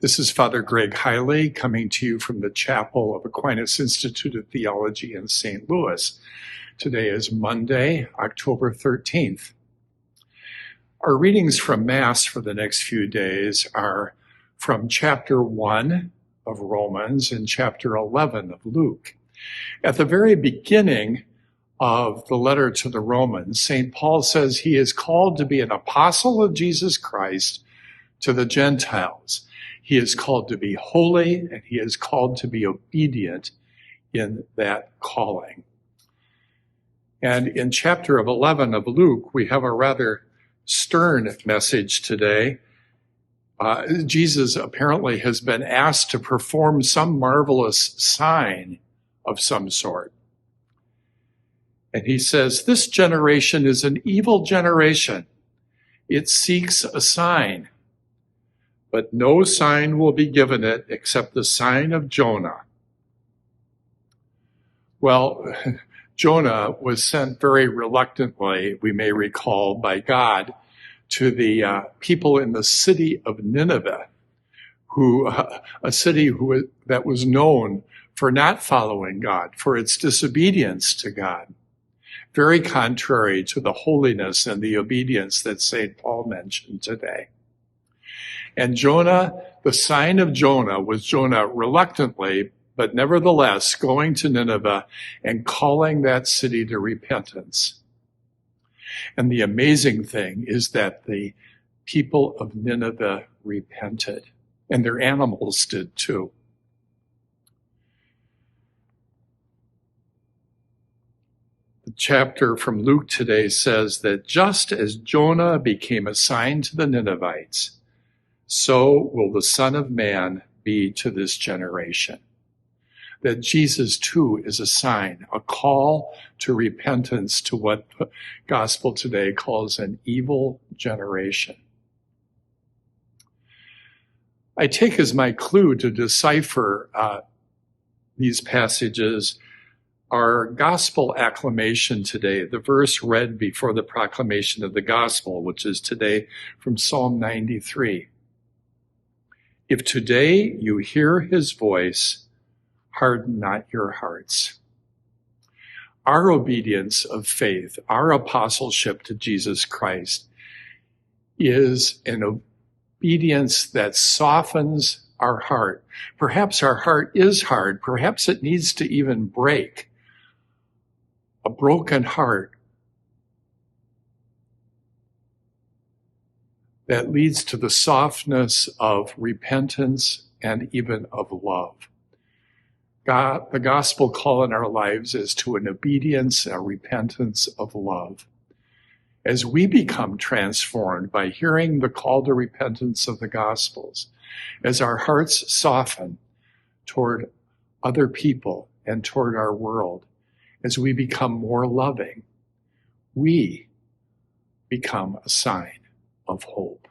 This is Father Greg Heille coming to you from the chapel of Aquinas Institute of Theology in St. Louis. Today is Monday, October 13th. Our readings from Mass for the next few days are from chapter 1 of Romans and chapter 11 of Luke. At the very beginning of the letter to the Romans, St. Paul says he is called to be an apostle of Jesus Christ to the Gentiles. He is called to be holy, and he is called to be obedient in that calling. And in chapter 11 of Luke, we have a rather stern message today. Jesus apparently has been asked to perform some marvelous sign of some sort. And he says, "This generation is an evil generation. It seeks a sign. But no sign will be given it except the sign of Jonah." Well, Jonah was sent very reluctantly, we may recall, by God to the people in the city of Nineveh, a city that was known for not following God, for its disobedience to God, very contrary to the holiness and the obedience that St. Paul mentioned today. And Jonah, the sign of Jonah was Jonah reluctantly, but nevertheless going to Nineveh and calling that city to repentance. And the amazing thing is that the people of Nineveh repented, and their animals did too. The chapter from Luke today says that just as Jonah became a sign to the Ninevites, so will the Son of Man be to this generation. That Jesus too is a sign, a call to repentance to what the gospel today calls an evil generation. I take as my clue to decipher these passages our gospel acclamation today, the verse read before the proclamation of the gospel, which is today from Psalm 93. "If today you hear his voice, harden not your hearts." Our obedience of faith, our apostleship to Jesus Christ, is an obedience that softens our heart. Perhaps our heart is hard. Perhaps it needs to even break. A broken heart that leads to the softness of repentance and even of love. The gospel call in our lives is to an obedience, a repentance of love. As we become transformed by hearing the call to repentance of the Gospels, as our hearts soften toward other people and toward our world, as we become more loving, we become a sign of hope.